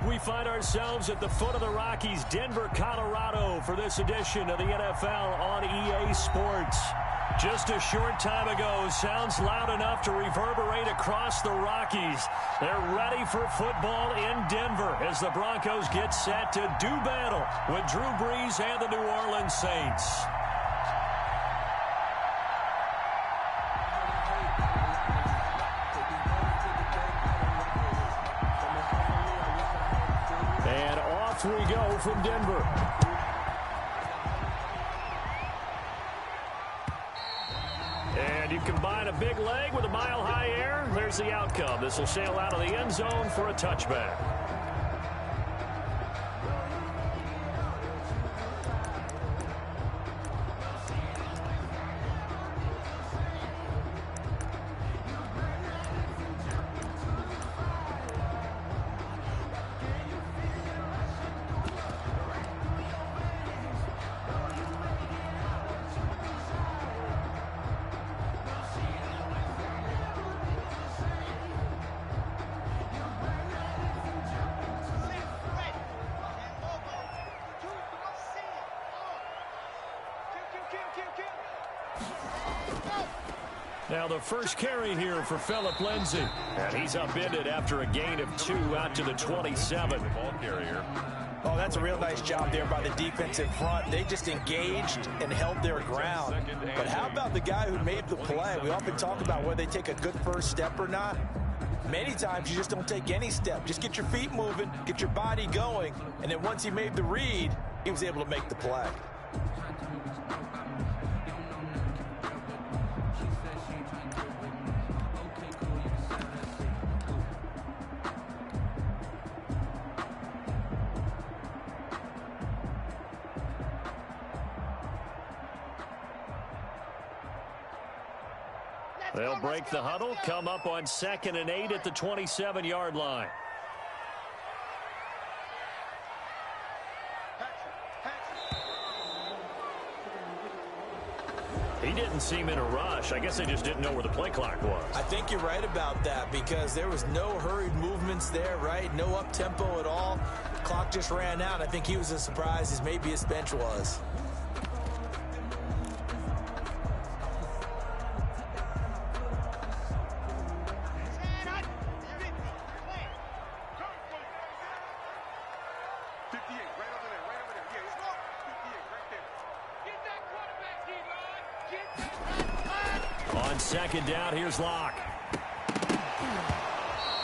We find ourselves at the foot of the Rockies, Denver, Colorado, for this edition of the NFL on EA Sports. Just a short time ago, sounds loud enough to reverberate across the Rockies. They're ready for football in Denver as the Broncos get set to do battle with Drew Brees and the New Orleans Saints. And off we go from Denver. And you combine a big leg with a mile-high air, there's the outcome. This will sail out of the end zone for a touchback. Now the first carry here for Phillip Lindsay. And he's upended after a gain of 2 out to the 27. Ball carrier. Oh, that's a real nice job there by the defense in front. They just engaged and held their ground. But how about the guy who made the play? We often talk about whether they take a good first step or not. Many times you just don't take any step. Just get your feet moving, get your body going, and then once he made the read, he was able to make the play. They'll break the huddle, come up on 2nd and 8 at the 27-yard line. He didn't seem in a rush. I guess they just didn't know where the play clock was. I think you're right about that because there was no hurried movements there, right? No up-tempo at all. The clock just ran out. I think he was as surprised as maybe his bench was. On 2nd down, here's Locke.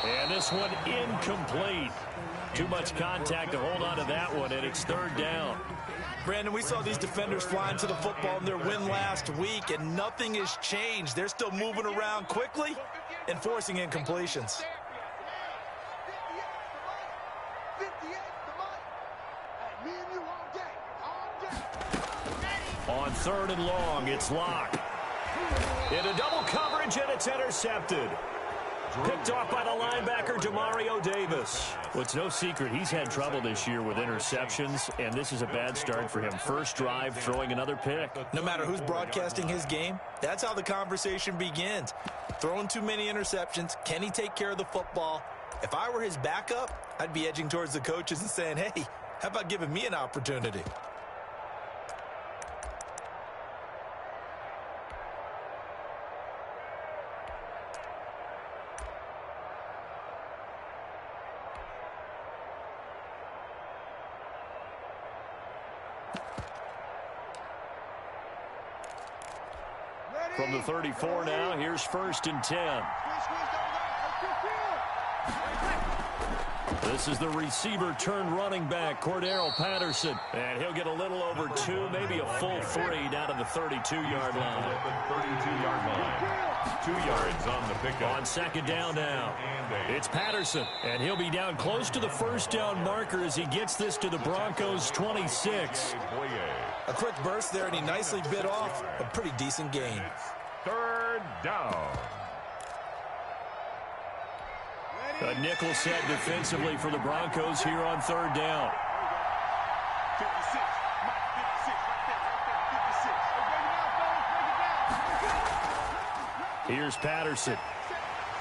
And this one incomplete. Too much contact to hold on to that one, and it's 3rd down. Brandon, we saw these defenders flying to the football in their win last week, and nothing has changed. They're still moving around quickly and forcing incompletions. On 3rd and long, it's Locke. Into double coverage, and it's intercepted. Picked off by the linebacker, Demario Davis. Well, it's no secret he's had trouble this year with interceptions, and this is a bad start for him. First drive, throwing another pick. No matter who's broadcasting his game, that's how the conversation begins. Throwing too many interceptions, can he take care of the football? If I were his backup, I'd be edging towards the coaches and saying, hey, how about giving me an opportunity? From the 34 now, here's 1st and 10. This is the receiver turned running back, Cordero Patterson. And he'll get a little over 2, maybe a full 3 down to the 32-yard line. 32-yard line. 2 yards on the pickup. On 2nd down now, it's Patterson. And he'll be down close to the 1st down marker as he gets this to the Broncos' 26. A quick burst there, and he nicely bit off a pretty decent gain. 3rd down. A nickel set defensively for the Broncos here on 3rd down. 56. Here's Patterson.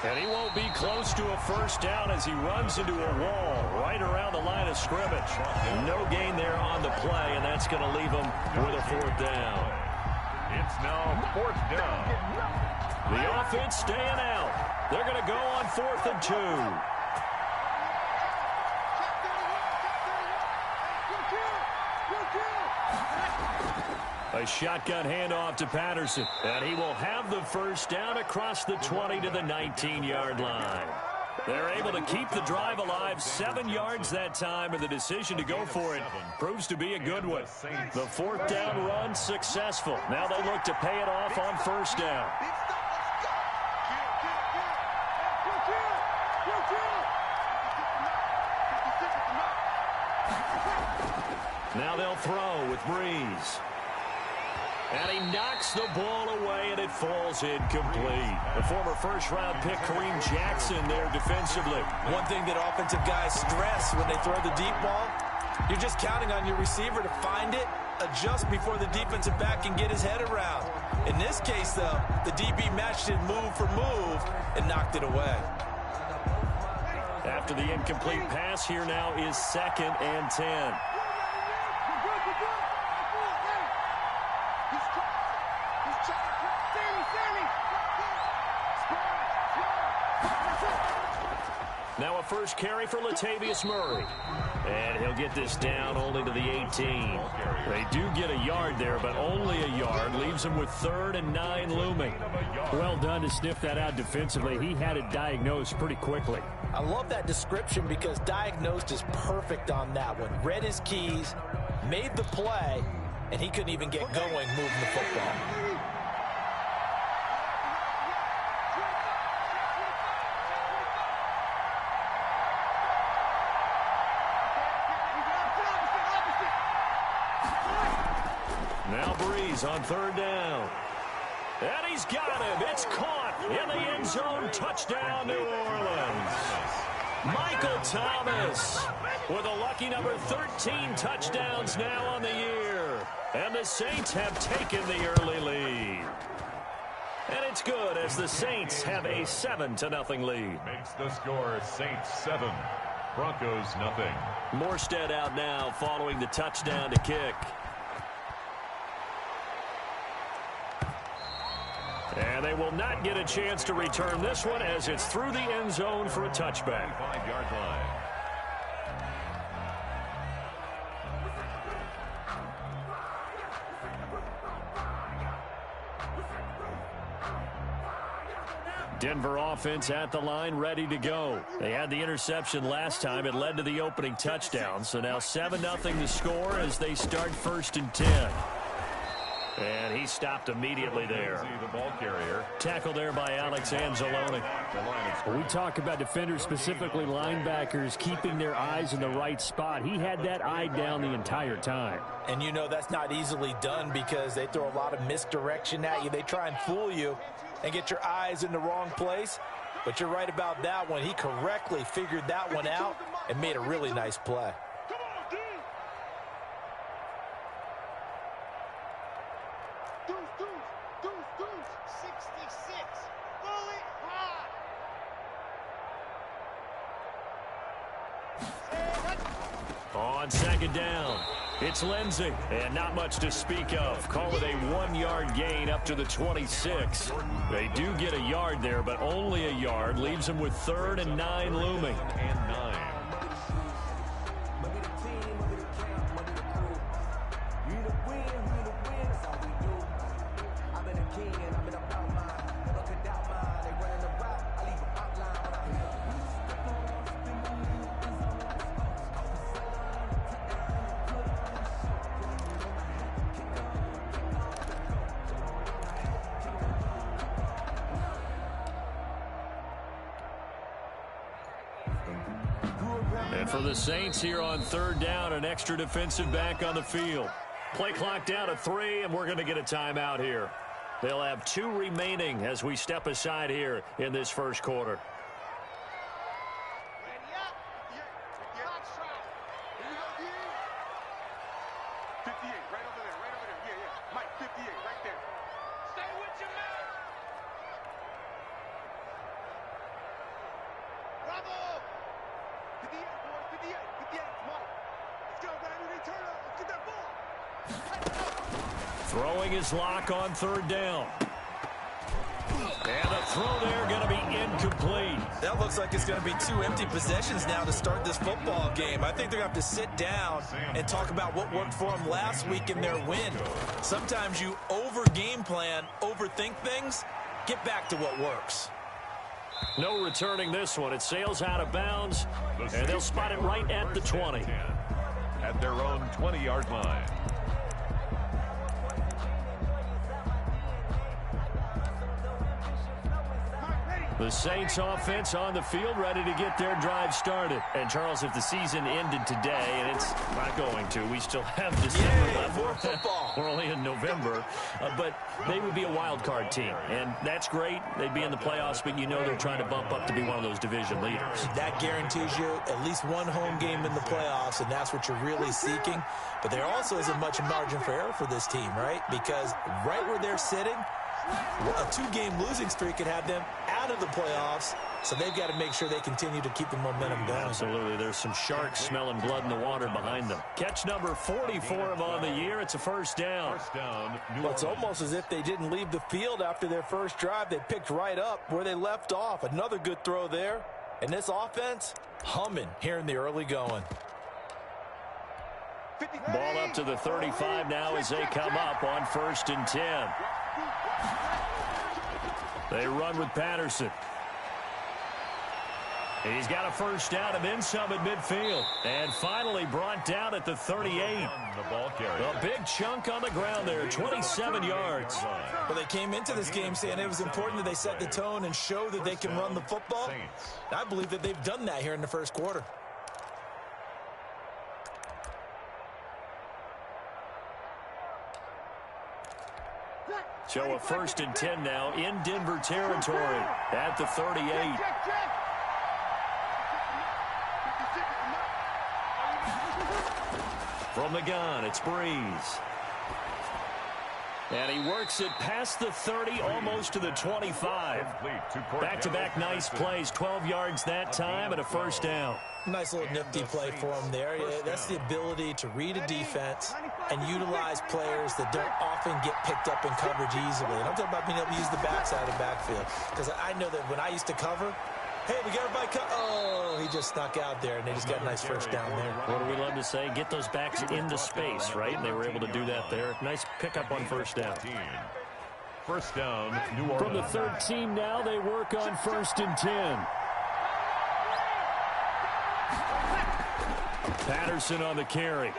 And he won't be close to a first down as he runs into a wall right around the line of scrimmage. No gain there on the play, and that's going to leave him with a fourth down. It's now fourth down. The offense staying out. They're going to go on 4th and 2. A shotgun handoff to Patterson, and he will have the first down across the 20 to the 19-yard line. They're able to keep the drive alive, 7 yards that time, and the decision to go for it proves to be a good one. The fourth down run successful. Now they look to pay it off on first down. Now they'll throw with Breeze. And he knocks the ball away, and it falls incomplete. The former first-round pick, Kareem Jackson, there defensively. One thing that offensive guys stress when they throw the deep ball, you're just counting on your receiver to find it, adjust before the defensive back can get his head around. In this case, though, the DB matched it move for move and knocked it away. After the incomplete pass, here now is 2nd and 10. Now a first carry for Latavius Murray. And he'll get this down only to the 18. They do get a yard there, but only a yard. Leaves him with 3rd and 9 looming. Well done to sniff that out defensively. He had it diagnosed pretty quickly. I love that description because diagnosed is perfect on that one. Read his keys, made the play, and he couldn't even get going moving the football. Now Breeze on 3rd down. And he's got him. It's caught in the end zone. Touchdown, New Orleans. Michael Thomas with a lucky number 13 touchdowns now on the year. And the Saints have taken the early lead. And it's good as the Saints have a 7-0 lead. Makes the score Saints 7, Broncos nothing. Morstead out now following the touchdown to kick. And they will not get a chance to return this one as it's through the end zone for a touchback. 5-yard line. Denver offense at the line, ready to go. They had the interception last time. It led to the opening touchdown. So now 7-0 the score as they start 1st and 10. And he stopped immediately there. The ball carrier. Tackle there by Alex Anzalone. When we talk about defenders, specifically linebackers, keeping their eyes in the right spot. He had that eye down the entire time. And you know that's not easily done because they throw a lot of misdirection at you. They try and fool you and get your eyes in the wrong place. But you're right about that one. He correctly figured that one out and made a really nice play. On 2nd down, it's Lindsey, and not much to speak of. Call it a 1-yard gain up to the 26. They do get a yard there, but only a yard. Leaves them with 3rd and 9 looming. And 9. And for the Saints here on 3rd down, an extra defensive back on the field. Play clock down to 3, and we're going to get a timeout here. They'll have 2 remaining as we step aside here in this first quarter. Throwing his lock on 3rd down. And the throw there going to be incomplete. That looks like it's going to be 2 empty possessions now to start this football game. I think they're going to have to sit down and talk about what worked for them last week in their win. Sometimes you over-game plan, overthink things, get back to what works. No returning this one. It sails out of bounds, and they'll spot it right at the 20. At their own 20-yard line. The Saints offense on the field, ready to get their drive started. And, Charles, if the season ended today, and it's not going to, we still have December left. More football. We're only in November, but they would be a wild card team, and that's great. They'd be in the playoffs, but you know they're trying to bump up to be one of those division leaders. That guarantees you at least one home game in the playoffs, and that's what you're really seeking. But there also isn't much margin for error for this team, right? Because right where they're sitting, a 2-game losing streak could have them out of the playoffs, so they've got to make sure they continue to keep the momentum going. Absolutely. There's some sharks smelling blood in the water behind them. Catch number 44 of on the year. It's a 1st down. Well, it's almost as if they didn't leave the field after their first drive. They picked right up where they left off. Another good throw there. And this offense, humming here in the early going. Ball up to the 35 now as they come up on 1st and 10. They run with Patterson. He's got a 1st down and then some at midfield. And finally brought down at the 38. A big chunk on the ground there, 27 yards. Well, they came into this game saying it was important that they set the tone and show that they can run the football. I believe that they've done that here in the first quarter. So a 1st and 10 now in Denver territory at the 38. From the gun, it's Breeze. And he works it past the 30, almost to the 25. Back-to-back nice plays, 12 yards that time and a 1st down. Nice little nifty play for him there. That's the ability to read a defense and utilize players that don't often get picked up in coverage easily. And I'm talking about being able to use the backside of the backfield. Because I know that when I used to cover, hey, we got everybody oh, he just snuck out there, and they just got a nice 1st down there. What do we love to say? Get those backs into space, right? And they were able to do that there. Nice pickup on 1st down. 1st down, New Orleans. From the 13 now, they work on 1st and 10. Patterson on the carry.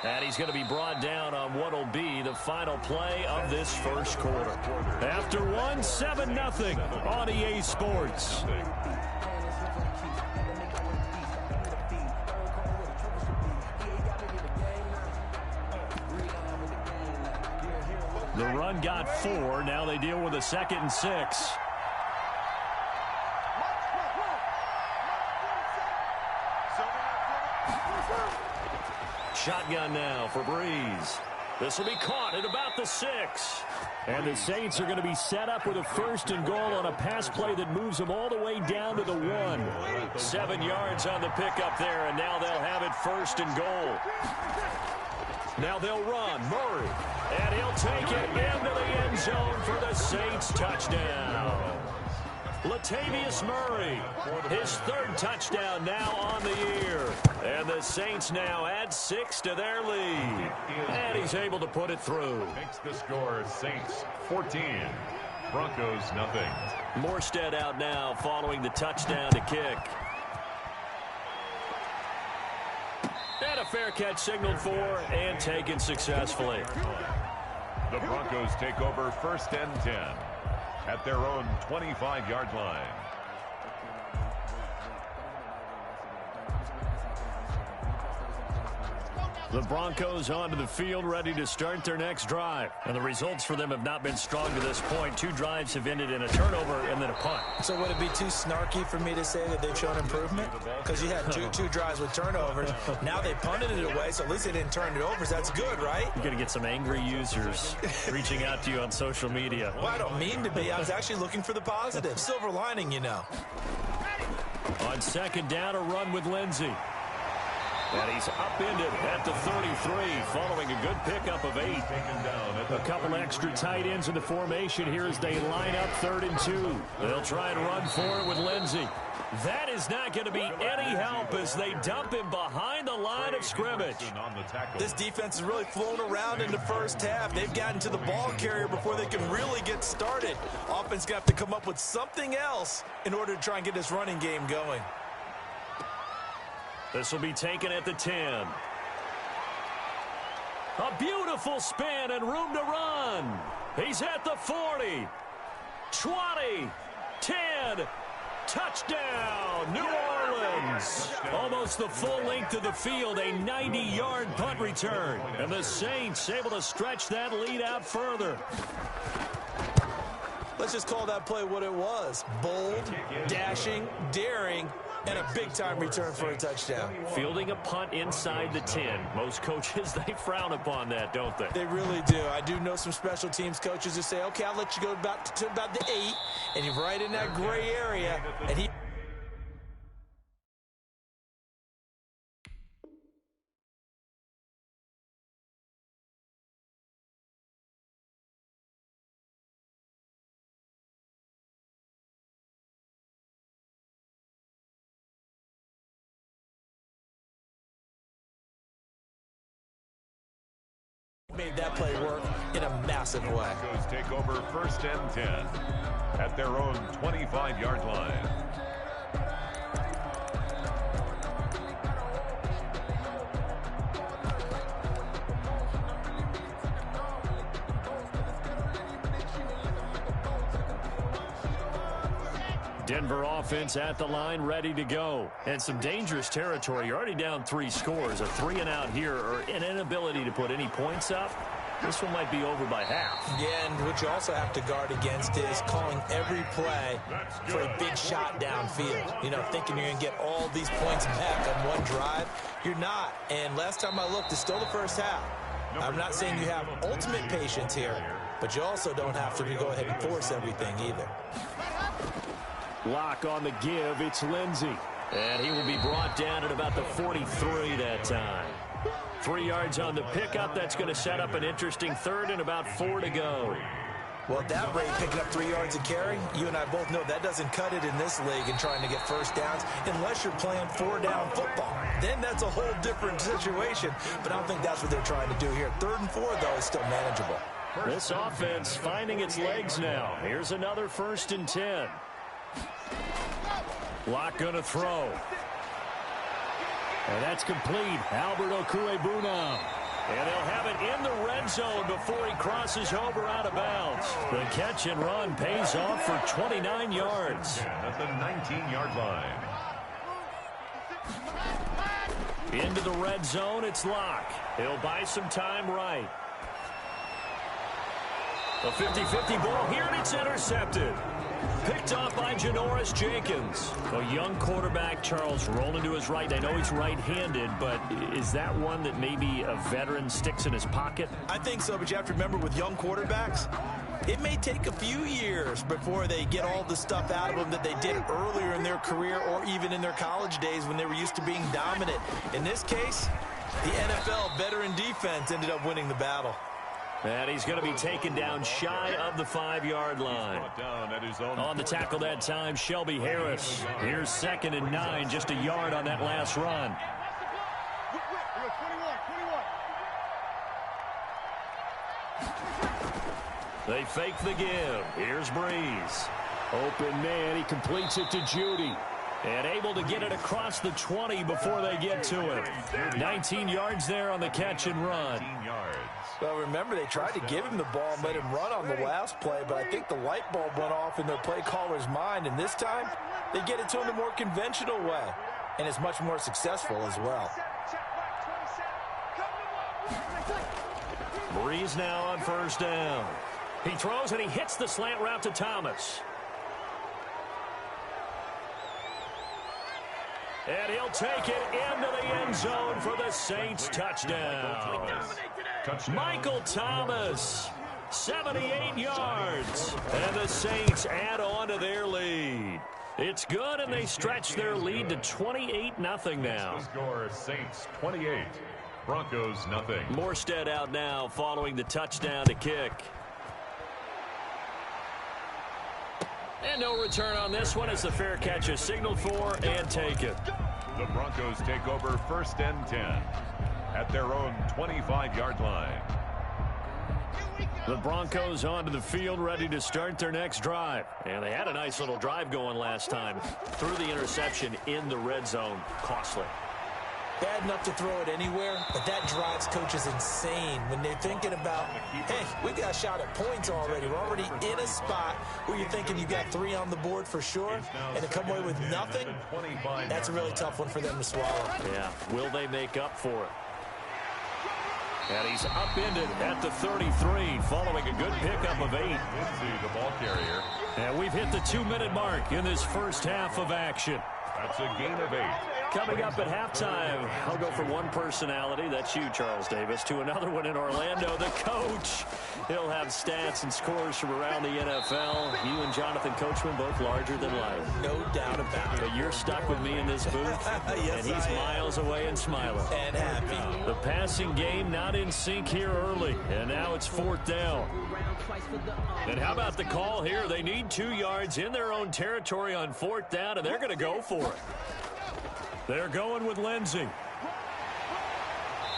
And he's going to be brought down on what will be the final play of this first quarter. After 1, 7-0 on EA Sports. The run got 4. Now they deal with a 2nd and 6. Shotgun now for Breeze. This will be caught at about the 6. And the Saints are going to be set up with a 1st and goal on a pass play that moves them all the way down to the 1. 7 yards on the pickup there, and now they'll have it 1st and goal. Now they'll run. Murray. And he'll take it into the end zone for the Saints touchdown. Latavius Murray, his 3rd touchdown now on the year. And the Saints now add 6 to their lead. And he's able to put it through. Makes the score Saints 14, Broncos nothing. Morstead out now following the touchdown to kick. And a fair catch signaled for and taken successfully. The Broncos take over 1st and 10. At their own 25-yard line. The Broncos onto the field, ready to start their next drive. And the results for them have not been strong to this point. 2 drives have ended in a turnover and then a punt. So would it be too snarky for me to say that they've shown improvement? Because you had two drives with turnovers. Now they punted it away, so at least they didn't turn it over. So that's good, right? You're going to get some angry users reaching out to you on social media. Well, I don't mean to be. I was actually looking for the positive. Silver lining, you know. On On second down, a run with Lindsey. And he's upended at the 33 following a good pickup of 8. A couple extra tight ends in the formation here as they line up 3rd and 2. They'll try and run for it with Lindsey. That is not going to be any help as they dump him behind the line of scrimmage. This defense has really flown around in the first half. They've gotten to the ball carrier before they can really get started. Offense got to come up with something else in order to try and get this running game going. This will be taken at the 10. A beautiful spin and room to run. He's at the 40, 20, 10. Touchdown, New Orleans. Almost the full length of the field, a 90-yard punt return. And the Saints able to stretch that lead out further. Let's just call that play what it was. Bold, dashing, daring, and a big-time return for a touchdown. Fielding a punt inside the 10. Most coaches, they frown upon that, don't they? They really do. I do know some special teams coaches who say, okay, I'll let you go to about the 8, and you're right in that gray area, and he... made that play work in a massive way. Broncos take over 1st and 10 at their own 25-yard line. Denver offense at the line, ready to go. And some dangerous territory. You're already down 3 scores. A 3-and-out here, or an inability to put any points up. This one might be over by half. Yeah, and what you also have to guard against is calling every play for a big shot downfield. You know, thinking you're going to get all these points back on one drive. You're not. And last time I looked, it's still the first half. I'm not saying you have ultimate patience here, but you also don't have to go ahead and force everything either. Lock on the give. It's Lindsey. And he will be brought down at about the 43 that time. 3 yards on the pickup. That's going to set up an interesting 3rd and about 4 to go. Well, at that rate, picking up 3 yards a carry, you and I both know that doesn't cut it in this league and trying to get first downs unless you're playing 4-down football. Then that's a whole different situation, but I don't think that's what they're trying to do here. 3rd and 4, though, is still manageable. This offense finding its legs now. Here's another 1st and 10. Lock going to throw. And that's complete. Albert Okuebuna. And they'll have it in the red zone before he crosses over out of bounds. The catch and run pays off for 29 yards. At the 19-yard line. Into the red zone, it's Lock. He'll buy some time right. A 50-50 ball here, and it's intercepted. Picked off by Janoris Jenkins. A young quarterback, Charles, rolling to his right. I know he's right-handed, but is that one that maybe a veteran sticks in his pocket? I think so, but you have to remember with young quarterbacks, it may take a few years before they get all the stuff out of them that they did earlier in their career or even in their college days when they were used to being dominant. In this case, the NFL veteran defense ended up winning the battle. And he's going to be taken down shy of the 5-yard line. On the tackle that time, Shelby Harris. Here's 2nd and 9, just a yard on that last run. They fake the give. Here's Breeze. Open man, he completes it to Judy. And able to get it across the 20 before they get to it. 19 yards there on the catch and run. Well, remember, they tried to give him the ball and let him run on the last play, but I think the light bulb went off in their play caller's mind, and this time they get it to him the more conventional way, and it's much more successful as well. Breeze now on 1st down. He throws and he hits the slant route to Thomas. And he'll take it into the end zone for the Saints touchdown. Michael Thomas, 78 yards. And the Saints add on to their lead. It's good, and they stretch their lead to 28-0 now. The score, Saints 28, Broncos nothing. Morstead out now following the touchdown to kick. And no return on this one as the fair catch is signaled for and taken. The Broncos take over 1st and 10 at their own 25-yard line. The Broncos onto the field, ready to start their next drive. And they had a nice little drive going last time. Threw the interception in the red zone. Costly. Bad enough to throw it anywhere, but that drives coaches insane when they're thinking about, hey, we've got a shot at points already. We're already in a spot where you're thinking you got 3 on the board for sure, and to come away with nothing, that's a really tough one for them to swallow. Yeah, will they make up for it? And he's upended at the 33, following a good pickup of 8. The ball carrier. And we've hit the 2-minute mark in this first half of action. That's a gain of 8. Coming up at halftime, I'll go from one personality, that's you, Charles Davis, to another one in Orlando, the coach. He'll have stats and scores from around the NFL. You and Jonathan Coachman both larger than life. No doubt about it. But you're stuck with me in this booth, yes, and he's miles away and smiling. And happy. The passing game not in sync here early, and now it's 4th down. And how about the call here? They need 2 yards in their own territory on 4th down, and they're going to go for it. They're going with Lindsey.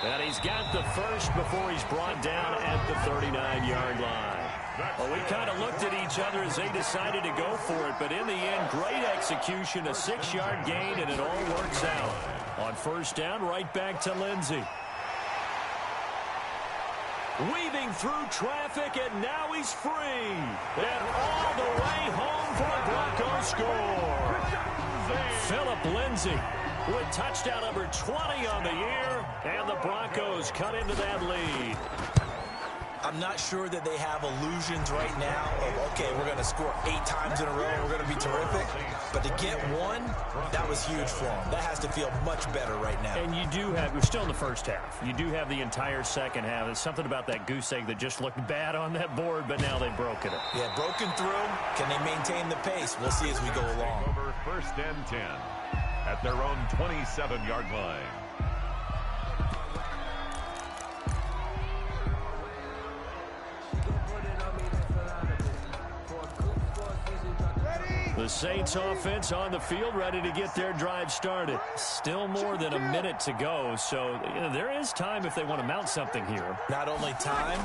And he's got the first before he's brought down at the 39-yard line. Well, we kind of looked at each other as they decided to go for it, but in the end, great execution, a 6-yard gain, and it all works out. On 1st down, right back to Lindsey. Weaving through traffic, and now he's free. And all the way home for a Broncos score. Philip Lindsey with touchdown number 20 on the year, and the Broncos cut into that lead. I'm not sure that they have illusions right now of, okay, we're going to score 8 times in a row and we're going to be terrific. But to get one, that was huge for them. That has to feel much better right now. And you do have, we're still in the first half. You do have the entire second half. There's something about that goose egg that just looked bad on that board, but now they've broken it. Yeah, broken through. Can they maintain the pace? We'll see as we go along. Over 1st and 10 at their own 27-yard line. The Saints offense on the field, ready to get their drive started. Still more than a minute to go, so there is time if they want to mount something here. Not only time,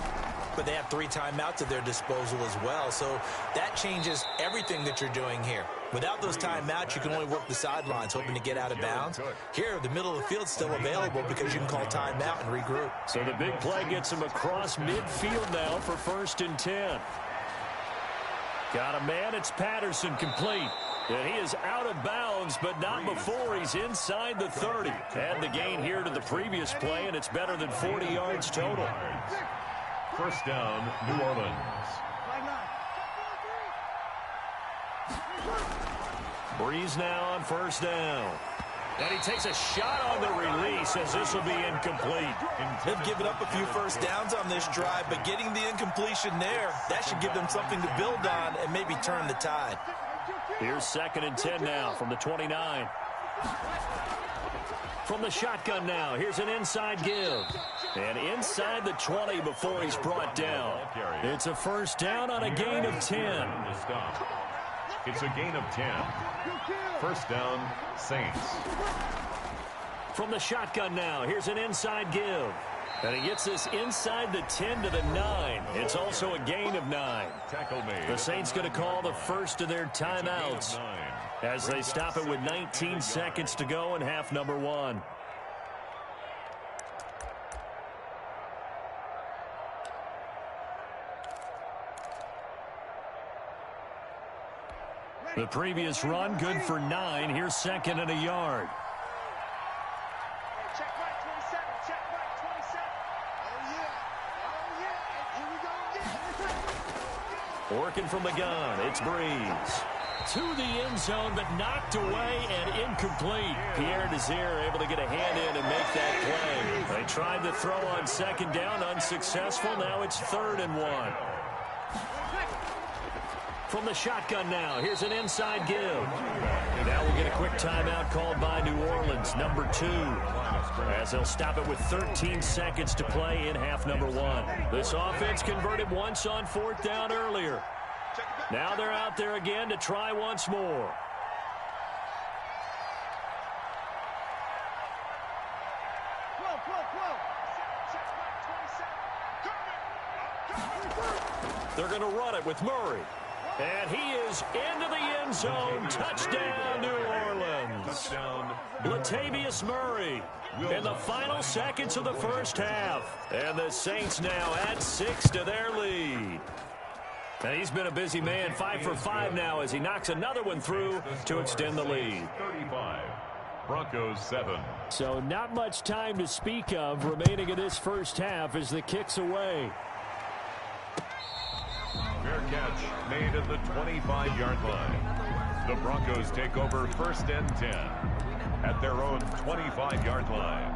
but they have 3 timeouts at their disposal as well, so that changes everything that you're doing here. Without those timeouts, you can only work the sidelines, hoping to get out of bounds. Here, the middle of the field's still available because you can call timeout and regroup. So the big play gets him across midfield now for 1st and 10. Got a man, it's Patterson, complete. And he is out of bounds, but not before he's inside the 30. Add the gain here to the previous play, and it's better than 40 yards total. 1st down, New Orleans. Breeze now on 1st down. And he takes a shot on the release as this will be incomplete. They've given up a few 1st downs on this drive, but getting the incompletion there, that should give them something to build on and maybe turn the tide. Here's 2nd and 10 now from the 29. From the shotgun now, here's an inside give. And inside the 20 before he's brought down. It's a 1st down on a gain of 10. It's a gain of 10. 1st down, Saints. From the shotgun now, here's an inside give. And he gets this inside the 10 to the 9. It's also a gain of 9. Tackle made. The Saints going to call the first of their timeouts as they stop it with 19 seconds to go in half number 1. The previous run, good for 9. Here's 2nd and a yard. Check right 27. Check right 27. Oh, yeah. Oh, yeah. Here we go. Working from the gun, it's Breeze. To the end zone, but knocked away and incomplete. Pierre Desir able to get a hand in and make that play. They tried to throw on 2nd down, unsuccessful. Now it's 3rd and 1. from the shotgun now. Here's an inside give. Now we'll get a quick timeout called by New Orleans, number 2, as they'll stop it with 13 seconds to play in half number 1. This offense converted once on 4th down earlier. Now they're out there again to try once more. They're going to run it with Murray. And he is into the end zone. Touchdown, New Orleans. Latavius Murray in the final seconds of the first half. And the Saints now add 6 to their lead. And he's been a busy man, 5 for 5 now as he knocks another one through to extend the lead. 35. Broncos 7. So not much time to speak of remaining in this first half as the kick's away. Fair catch made at the 25-yard line. The Broncos take over 1st and 10 at their own 25-yard line.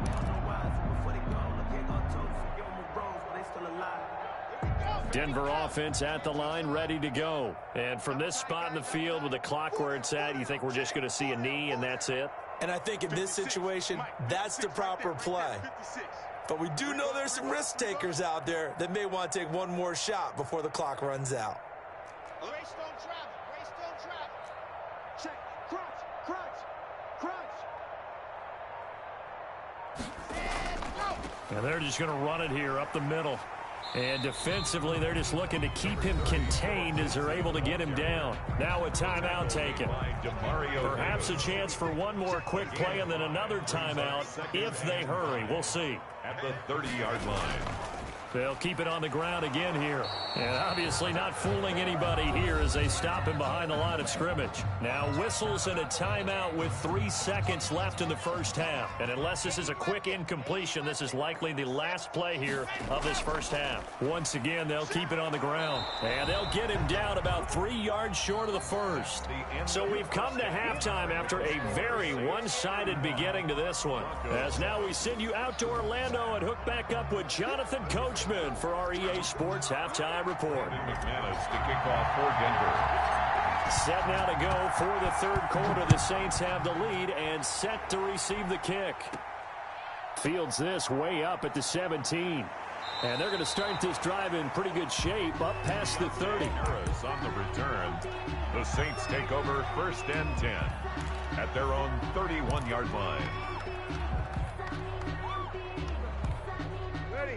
Denver offense at the line, ready to go. And from this spot in the field with the clock where it's at, you think we're just going to see a knee and that's it? And I think in this situation, that's the proper play. But we do know there's some risk takers out there that may want to take one more shot before the clock runs out. Race don't travel. Race don't travel. Check. Crunch. And they're just going to run it here up the middle. And defensively, they're just looking to keep him contained as they're able to get him down. Now a timeout taken. Perhaps a chance for one more quick play and then another timeout if they hurry. We'll see. At the 30-yard line. They'll keep it on the ground again here. And obviously not fooling anybody here as they stop him behind the line of scrimmage. Now whistles and a timeout with 3 seconds left in the first half. And unless this is a quick incompletion, this is likely the last play here of this first half. Once again, they'll keep it on the ground. And they'll get him down about 3 yards short of the first. So we've come to halftime after a very one-sided beginning to this one. As now we send you out to Orlando and hook back up with Jonathan Coachman for our EA Sports Halftime Report. McManus to kick off for Denver. Set now to go for the third quarter. The Saints have the lead and set to receive the kick. Fields this way up at the 17. And they're going to start this drive in pretty good shape up past the 30. On the return, the Saints take over 1st and 10 at their own 31-yard line.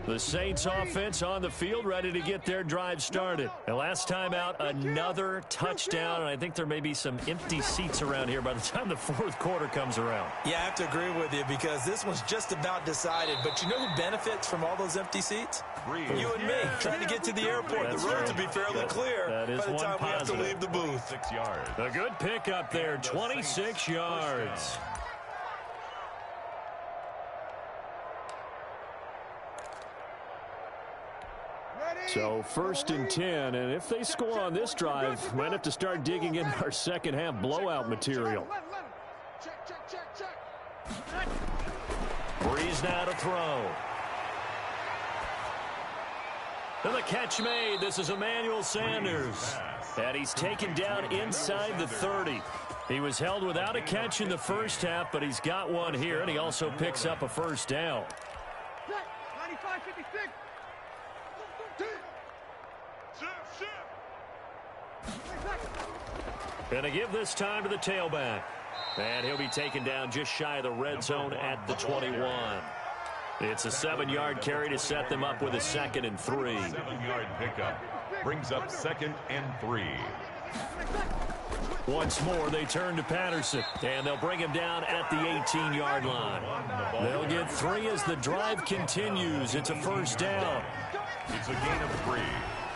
The Saints offense on the field ready to get their drive started. And last time out, another touchdown. And I think there may be some empty seats around here by the time the fourth quarter comes around. Yeah, I have to agree with you because this one's just about decided. But you know who benefits from all those empty seats? You and me, trying to get to the airport. That's the roads right. will be fairly clear that is by the time we have to leave the booth. 6 yards. A good pickup there, 26 yards. So 1st and 10, and if they score on this drive, might have to start digging in our second half blowout material. Breeze now to throw. And the catch made. This is Emmanuel Sanders. And he's taken down inside the 30. He was held without a catch in the first half, but he's got one here, and he also picks up a first down. 95-56. Going to give this time to the tailback. And he'll be taken down just shy of the red zone at the 21. It's a 7-yard carry to set them up with a 2nd and 3. 7-yard pickup brings up 2nd and 3. Once more, they turn to Patterson, and they'll bring him down at the 18-yard line. They'll get 3 as the drive continues. It's a first down. It's a gain of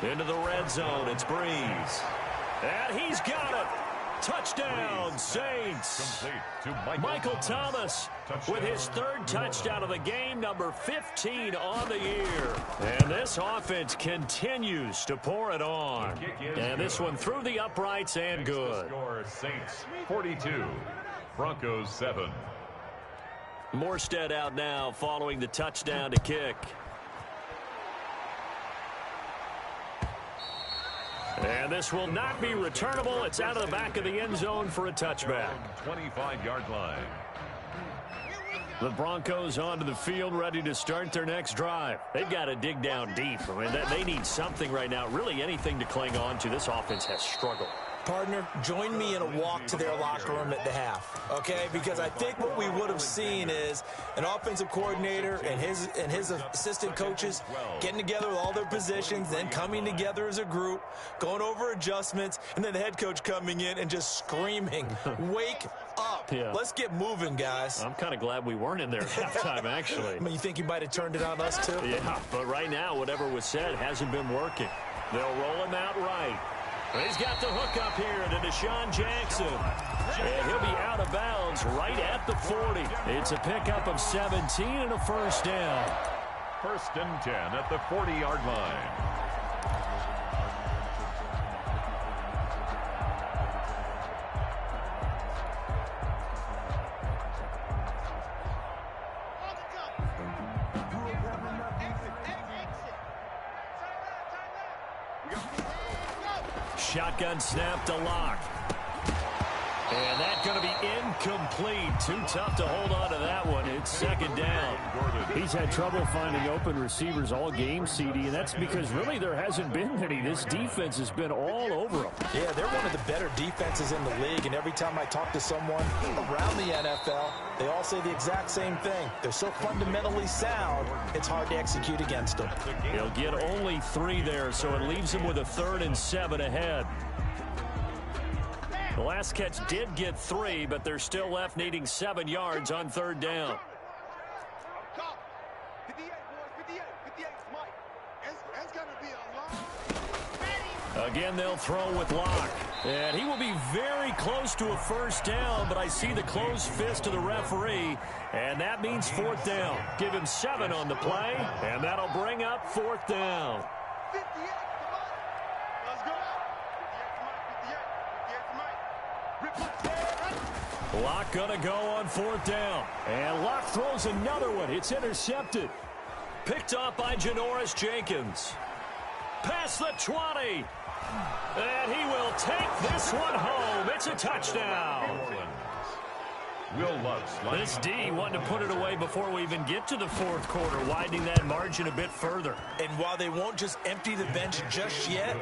3. Into the red zone, it's Breeze. And he's got it. Touchdown, Saints. Complete to Michael Thomas with his 3rd touchdown of the game, number 15 on the year. And this offense continues to pour it on. And this one through the uprights and good. Score Saints 42, Broncos 7. Morstead out now following the touchdown to kick. And this will not be returnable. It's out of the back of the end zone for a touchback. 25-yard line. The Broncos onto the field, ready to start their next drive. They've got to dig down deep. I mean, they need something right now, really anything to cling on to. This offense has struggled. Partner, join me in a walk to their locker room at the half, okay? Because I think what we would have seen is an offensive coordinator and his assistant coaches getting together with all their positions, then coming together as a group, going over adjustments, and then the head coach coming in and just screaming, wake up. Yeah. Let's get moving, guys. I'm kind of glad we weren't in there at halftime, actually. I mean, you think you might have turned it on us, too? Yeah, but right now, whatever was said hasn't been working. They'll roll him out right. He's got the hook up here to Deshaun Jackson. And he'll be out of bounds right at the 40. It's a pickup of 17 and a first down. 1st and 10 at the 40-yard line. Shotgun snap to Locke. And that's going to be incomplete. Too tough to hold on to that one. It's 2nd down. He's had trouble finding open receivers all game, CD, and that's because really there hasn't been any. This defense has been all over them. Yeah, they're one of the better defenses in the league, and every time I talk to someone around the NFL, they all say the exact same thing. They're so fundamentally sound, it's hard to execute against them. He'll get only 3 there, so it leaves him with a 3rd and 7 ahead. The last catch did get 3, but they're still left needing 7 yards on 3rd down. Again, they'll throw with Locke. And he will be very close to a first down, but I see the closed fist of the referee, and that means 4th down. Give him 7 on the play, and that'll bring up 4th down. Locke gonna go on 4th down. And Locke throws another one. It's intercepted. Picked off by Janoris Jenkins. Past the 20. And he will take this one home. It's a touchdown. This D wanting to put it away before we even get to the 4th quarter, widening that margin a bit further. And while they won't just empty the bench just yet,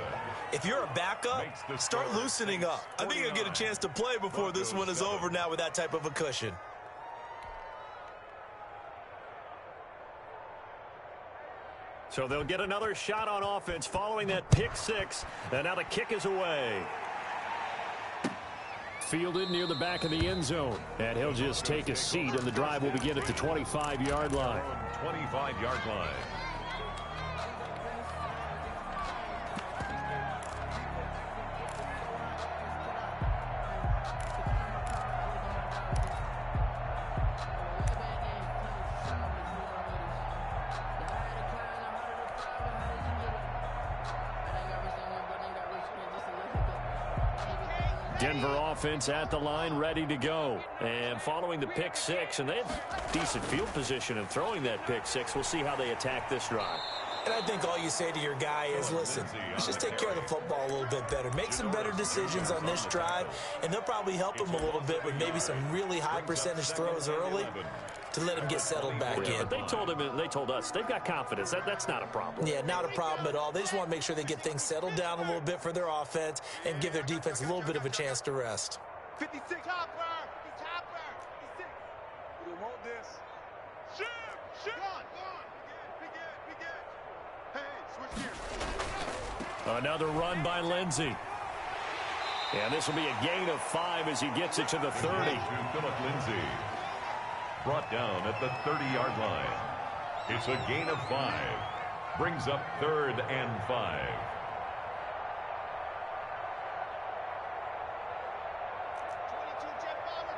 if you're a backup, start loosening up. I think you'll get a chance to play before this one is over now with that type of a cushion. So they'll get another shot on offense following that pick 6. And now the kick is away. Fielded near the back of the end zone. And he'll just take a seat, and the drive will begin at the 25-yard line. 25-yard line. Denver offense at the line, ready to go. And following the pick 6, and they have decent field position in throwing that pick 6. We'll see how they attack this drive. And I think all you say to your guy is, listen, let's just take care of the football a little bit better. Make some better decisions on this drive, and they'll probably help him a little bit with maybe some really high percentage throws early to let him get settled back in. But they told us they've got confidence. That's not a problem. Yeah, not a problem at all. They just want to make sure they get things settled down a little bit for their offense and give their defense a little bit of a chance to rest. 56. Topper. We want this. Shoot. Gone. Begin. Hey, switch gears. Another run by Lindsey. And this will be a gain of 5 as he gets it to the 30. Philip Lindsay. Brought down at the 30-yard line. It's a gain of 5. Brings up 3rd and 5. 22 jet bomber.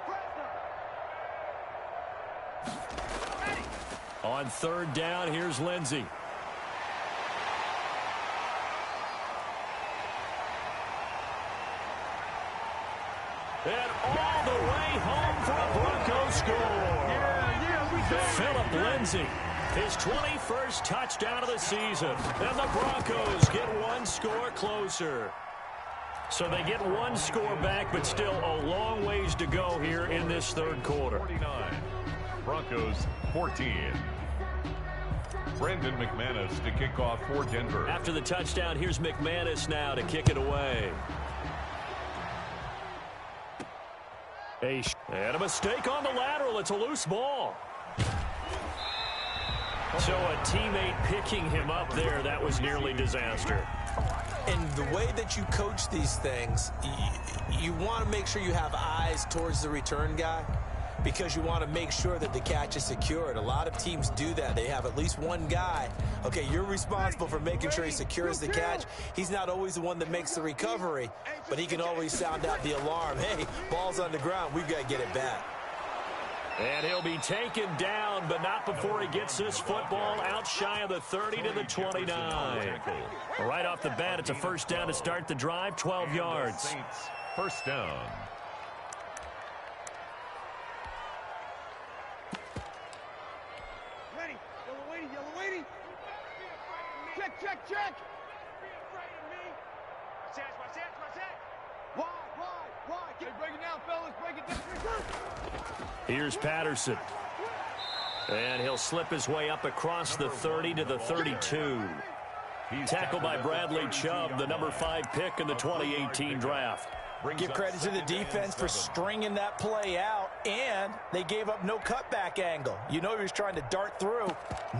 Press down. On 3rd down, here's Lindsey. And all the way home for a Broncos score. Phillip Lindsay, his 21st touchdown of the season. And the Broncos get one score closer. So they get one score back, but still a long ways to go here in this third quarter. 49. Broncos 14. Brandon McManus to kick off for Denver. After the touchdown, here's McManus now to kick it away. And a mistake on the lateral. It's a loose ball. So a teammate picking him up there, that was nearly disaster. And the way that you coach these things, you want to make sure you have eyes towards the return guy because you want to make sure that the catch is secured. A lot of teams do that. They have at least one guy. Okay, you're responsible for making sure he secures the catch. He's not always the one that makes the recovery, but he can always sound out the alarm. Hey, ball's on the ground. We've got to get it back. And he'll be taken down, but not before he gets this football out shy of the 30 to the 29. Right off the bat, it's a first down to start the drive, 12 yards. Saints, first down. Ready. Yellow waiting. Check. Why? Hey, break it down, fellas. Break it down. Here's Patterson. And he'll slip his way up across the 30 to the 32. Tackled by Bradley Chubb, the number 5 pick in the 2018 draft. Give credit to the defense for stringing that play out, and they gave up no cutback angle. You know he was trying to dart through.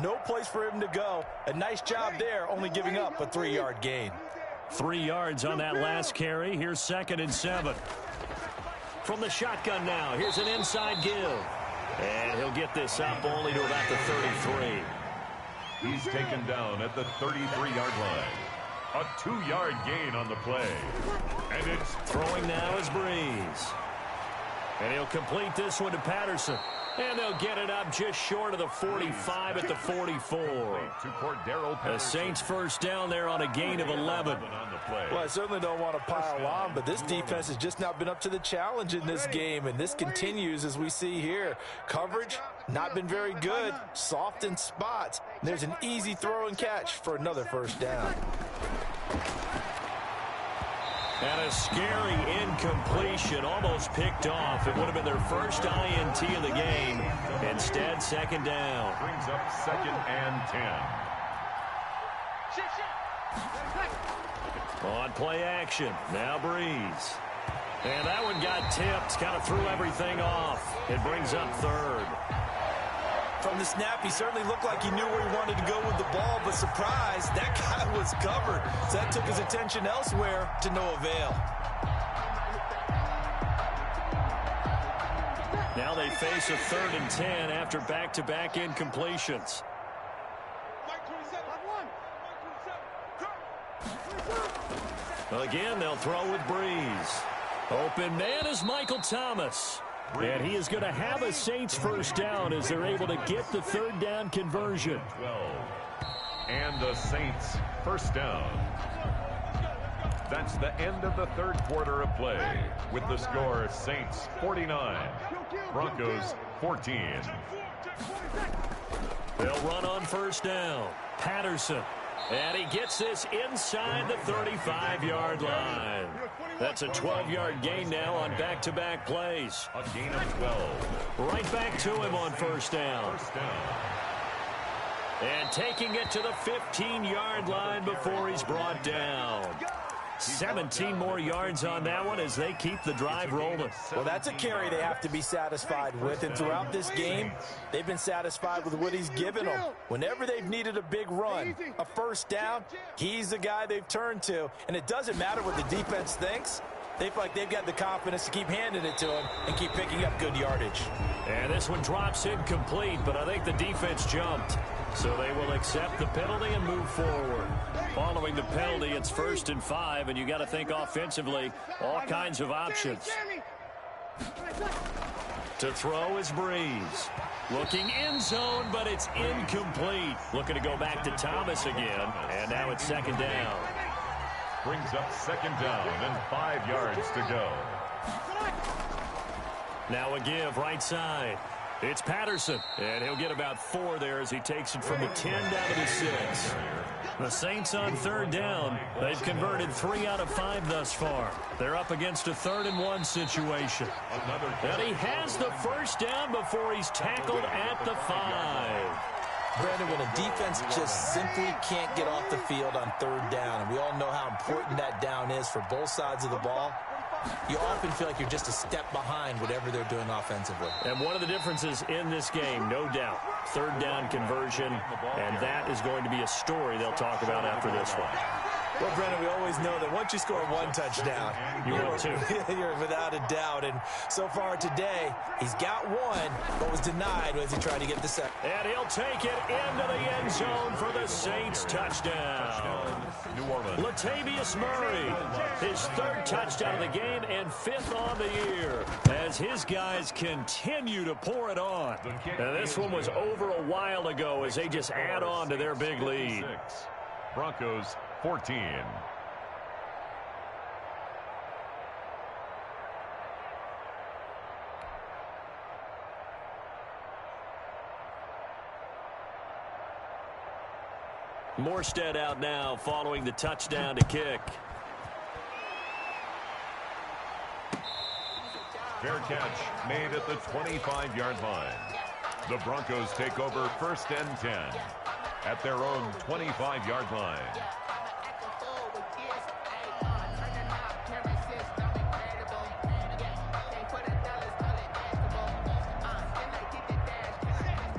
No place for him to go. A nice job there, only giving up a 3-yard gain. 3 yards on that last carry. Here's 2nd and 7. From the shotgun now, here's an inside give. And he'll get this up only to about the 33. He's taken down at the 33-yard line. A 2-yard gain on the play. And it's throwing now is Breeze. And he'll complete this one to Patterson. And they'll get it up just short of the 45 at the 44. The Saints first down there on a gain of 11. Well, I certainly don't want to pile on, but this defense has just not been up to the challenge in this game, and this continues as we see here. Coverage, not been very good, soft in spots. There's an easy throw and catch for another first down. And a scary incompletion, almost picked off. It would have been their first INT of the game. Instead, 2nd down. Brings up 2nd and 10. On play action, now Breeze. And that one got tipped, kind of threw everything off. It brings up 3rd. From the snap, he certainly looked like he knew where he wanted to go with the ball, but surprise, that guy was covered. So that took his attention elsewhere to no avail. Now they face a 3rd and 10 after back-to-back incompletions. Again, they'll throw with Breeze. Open man is Michael Thomas. And he is going to have a Saints first down as they're able to get the 3rd down conversion. 12. And the Saints first down. That's the end of the third quarter of play. With the score, Saints 49, Broncos 14. They'll run on first down. Patterson. And he gets this inside the 35-yard line. That's a 12-yard gain now on back-to-back plays. A gain of 12. Right back to him on first down. And taking it to the 15-yard line before he's brought down. 17 more yards on that one as they keep the drive rolling. Well, that's a carry they have to be satisfied with. And throughout this game, they've been satisfied with what he's given them. Whenever they've needed a big run, a first down, he's the guy they've turned to. And it doesn't matter what the defense thinks. They feel like they've got the confidence to keep handing it to him and keep picking up good yardage. And this one drops incomplete, but I think the defense jumped. So they will accept the penalty and move forward. Following the penalty, it's 1st and 5, and you got to think offensively, all kinds of options. To throw is Breeze. Looking end zone, but it's incomplete. Looking to go back to Thomas again, and now it's 2nd down. Brings up 2nd down and 5 yards to go. Now a give right side. It's Patterson, and he'll get about 4 there as he takes it from the 10 down to the 6. The Saints on 3rd down. They've converted 3 out of 5 thus far. They're up against a 3rd and 1 situation. And he has the first down before he's tackled at the 5. Brandon, when a defense just simply can't get off the field on 3rd down, and we all know how important that down is for both sides of the ball, you often feel like you're just a step behind whatever they're doing offensively. And one of the differences in this game, no doubt, 3rd down conversion, and that is going to be a story they'll talk about after this one. Well, Brendan, we always know that once you score 1 touchdown, you're without a doubt. And so far today, he's got 1, but was denied as he tried to get the second. And he'll take it into the end zone for the Saints touchdown. New Orleans. Latavius Murray, his 3rd touchdown of the game and 5th on the year as his guys continue to pour it on. And this one was over a while ago as they just add on to their big lead. Broncos 14. Morstead out now following the touchdown to kick. Fair catch made at the 25-yard line. The Broncos take over 1st and 10 at their own 25-yard line.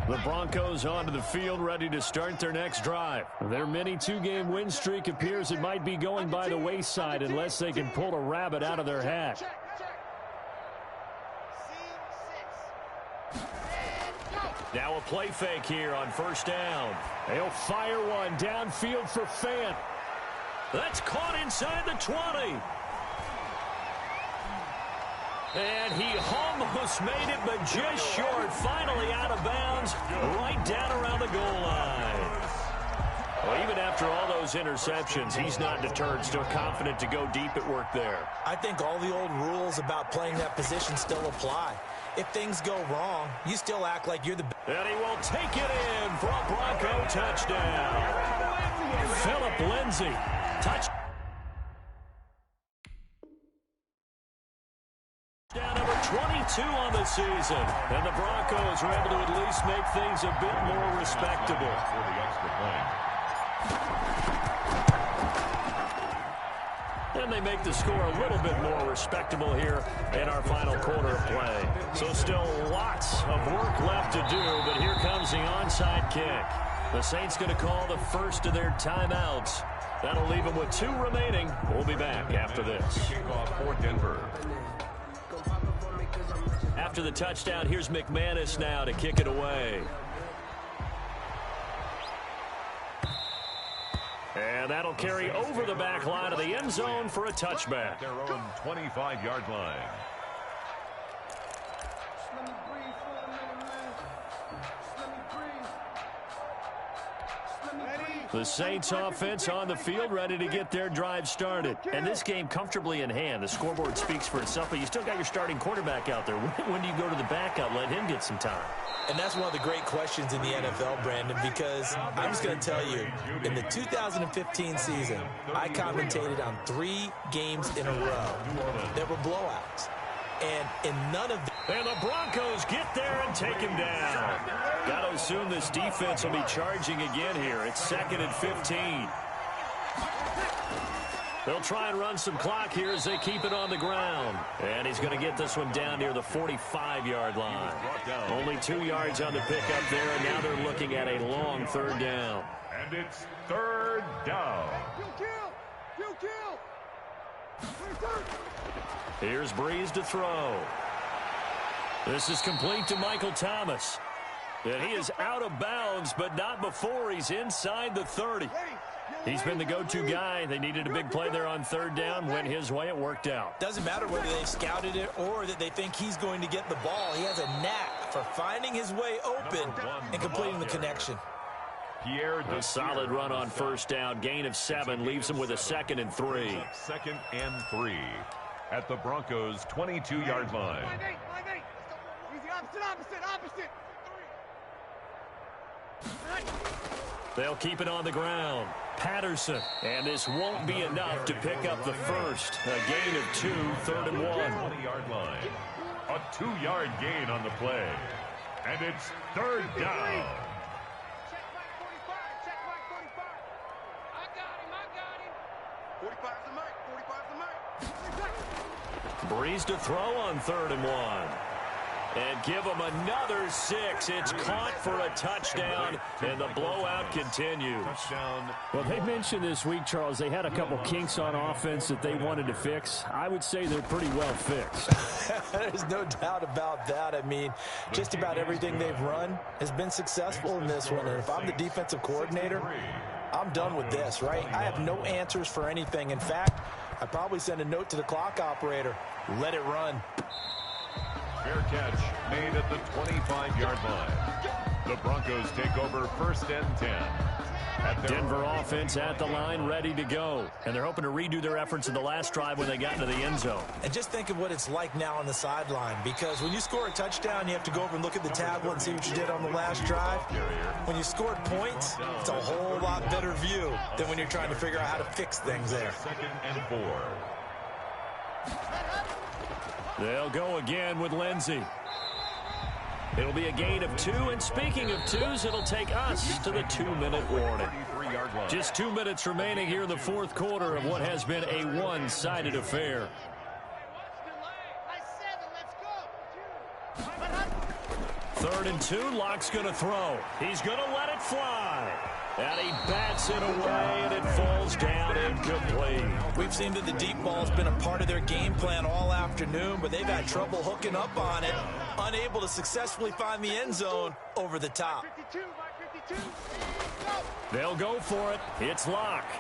The Broncos onto the field, ready to start their next drive. Their mini 2-game win streak appears it might be going by the wayside unless they can pull a rabbit out of their hat. Now a play fake here on 1st down. They'll fire one downfield for Fant. That's caught inside the 20. And he almost made it, but just short. Finally out of bounds, right down around the goal line. Well, even after all those interceptions, he's not deterred, still confident to go deep at work there. I think all the old rules about playing that position still apply. If things go wrong, you still act like you're the best. And he will take it in for a Bronco touchdown. Philip Lindsay, touchdown. Down number 22 on the season. And the Broncos are able to at least make things a bit more respectable. For the extra point. And they make the score a little bit more respectable here in our final quarter of play. So still lots of work left to do, but here comes the onside kick. The Saints going to call the first of their timeouts. That'll leave them with 2 remaining. We'll be back after this. Kickoff for Denver. After the touchdown, here's McManus now to kick it away. And that'll carry over the back line of the end zone for a touchback. Their own 25-yard line. The Saints offense on the field, ready to get their drive started. And this game comfortably in hand. The scoreboard speaks for itself, but you still got your starting quarterback out there. When do you go to the backup, let him get some time? And that's one of the great questions in the NFL, Brandon, because I'm just going to tell you, in the 2015 season, I commentated on 3 games in a row. There were blowouts. And in none of them. And the Broncos get there and take him down. Got to assume this defense will be charging again here. It's 2nd and 15. They'll try and run some clock here as they keep it on the ground. And he's going to get this one down near the 45-yard line. Only 2 yards on the pickup there, and now they're looking at a long 3rd down. And it's 3rd down. Here's Breeze to throw. This is complete to Michael Thomas. And he is out of bounds, but not before he's inside the 30. He's been the go-to guy. They needed a big play there on 3rd down. Went his way. It worked out. Doesn't matter whether they scouted it or that they think he's going to get the ball. He has a knack for finding his way open and completing the connection. A solid run on 1st down. Gain of 7 leaves him with a 2nd and 3. 2nd and 3 at the Broncos' 22-yard line. Opposite. They'll keep it on the ground. Patterson. And this won't be enough to pick up the first. A gain of 2, 3rd and 1. 20-yard line. A 2-yard gain on the play. And it's 3rd down. Check mark 45. I got him. 45's the mark. Breeze to throw on 3rd and 1. And give them another 6. It's caught for a touchdown, and the blowout continues. Well, they mentioned this week, Charles, they had a couple kinks on offense that they wanted to fix. I would say they're pretty well fixed. There's no doubt about that. I mean, just about everything they've run has been successful in this one. And if I'm the defensive coordinator, I'm done with this, right? I have no answers for anything. In fact, I'd probably send a note to the clock operator. Let it run. Fair catch made at the 25-yard line. The Broncos take over 1st and 10. Denver offense at the line, ready to go. And they're hoping to redo their efforts in the last drive when they got into the end zone. And just think of what it's like now on the sideline, because when you score a touchdown, you have to go over and look at the tablet and see what you did on the last drive. When you scored points, it's a whole lot better view than when you're trying to figure out how to fix things there. 2nd and 4. They'll go again with Lindsey. It'll be a gain of 2, and speaking of 2s, it'll take us to the 2-minute warning. Just 2 minutes remaining here in the 4th quarter of what has been a one-sided affair. 3rd and 2, Locke's going to throw. He's going to let it fly. And he bats it away, and it falls down incomplete. We've seen that the deep ball's been a part of their game plan all afternoon, but they've had trouble hooking up on it, unable to successfully find the end zone over the top. They'll go for it. It's Locke.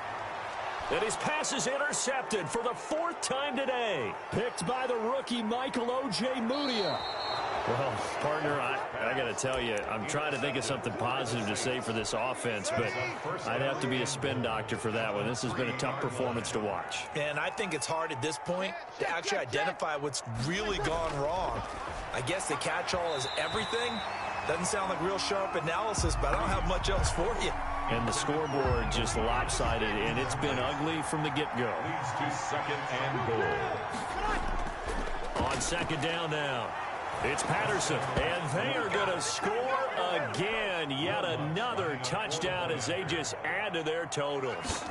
And his pass is intercepted for the 4th time today. Picked by the rookie Michael O.J. Mudia. Well, partner, I got to tell you, I'm trying to think of something positive to say for this offense, but I'd have to be a spin doctor for that one. This has been a tough performance to watch. And I think it's hard at this point to actually identify what's really gone wrong. I guess the catch-all is everything. Doesn't sound like real sharp analysis, but I don't have much else for you. And the scoreboard just lopsided, and it's been ugly from the get-go. Leads to 2nd and goal. On 2nd down now. It's Patterson, and they are going to score again. Yet another touchdown as they just add to their totals.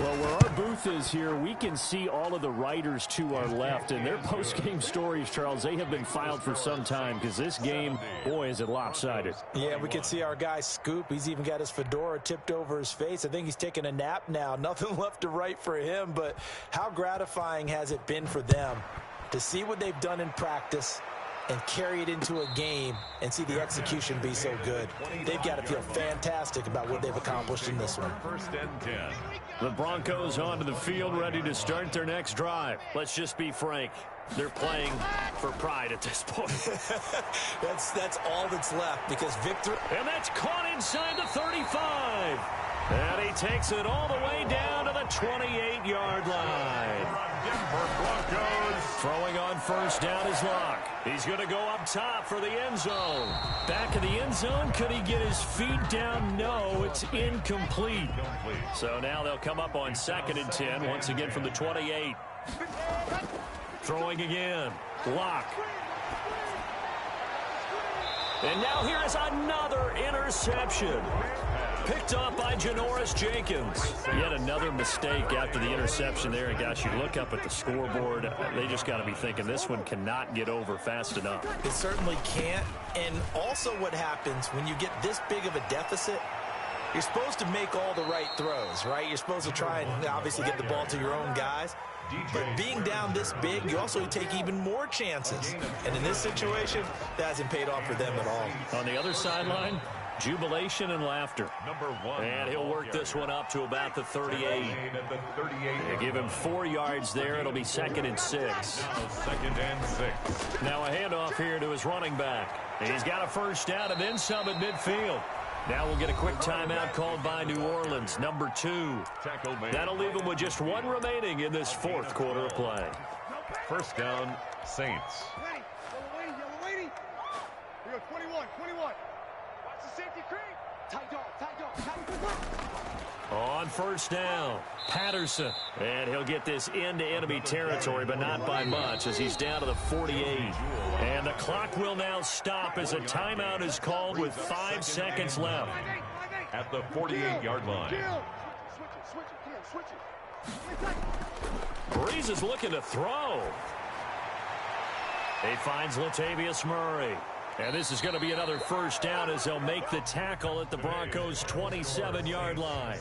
Well, where our booth is here, we can see all of the writers to our left, and their post-game stories, Charles, they have been filed for some time because this game, boy, is it lopsided. Yeah, we can see our guy Scoop. He's even got his fedora tipped over his face. I think he's taking a nap now. Nothing left to write for him, but how gratifying has it been for them to see what they've done in practice and carry it into a game and see the execution be so good. They've got to feel fantastic about what they've accomplished in this one. 1st and 10. The Broncos onto the field, ready to start their next drive. Let's just be frank. They're playing for pride at this point. That's all that's left, because victory. And that's caught inside the 35. And he takes it all the way down to the 28-yard line. Denver Broncos. Throwing on 1st down is Locke. He's going to go up top for the end zone. Back of the end zone. Could he get his feet down? No, it's incomplete. So now they'll come up on 2nd and 10, once again from the 28. Throwing again. Locke. And now here is another interception. Picked up by Janoris Jenkins. Yet another mistake after the interception there. And gosh, you look up at the scoreboard, they just got to be thinking this one cannot get over fast enough. It certainly can't. And also what happens when you get this big of a deficit, you're supposed to make all the right throws, right? You're supposed to try and obviously get the ball to your own guys. But being down this big, you also take even more chances. And in this situation, that hasn't paid off for them at all. On the other sideline, jubilation and laughter. And he'll work this one up to about the 38. They give him 4 yards there. It'll be 2nd and 6. 2nd and 6. Now a handoff here to his running back. He's got a 1st down and then some at midfield. Now we'll get a quick timeout called by New Orleans, number 2. That'll leave them with just 1 remaining in this 4th quarter of play. 1st down, Saints. go. 21. Watch the safety creep. Tight dog. On first down, Patterson. And he'll get this into enemy territory, but not by much, as he's down to the 48. And the clock will now stop as a timeout is called with 5 seconds left. At the 48-yard line. Switch it. Breeze is looking to throw. He finds Latavius Murray. And this is going to be another first down as they'll make the tackle at the Broncos' 27-yard line.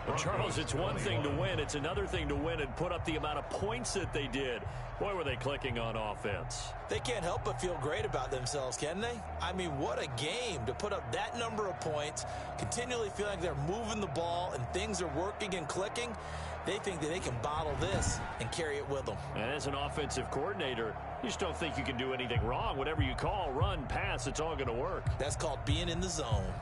But Charles, it's one thing to win. It's another thing to win and put up the amount of points that they did. Boy, were they clicking on offense. They can't help but feel great about themselves, can they? I mean, what a game to put up that number of points, continually feel like they're moving the ball and things are working and clicking. They think that they can bottle this and carry it with them. And as an offensive coordinator, you just don't think you can do anything wrong. Whatever you call, run, pass, it's all going to work. That's called being in the zone.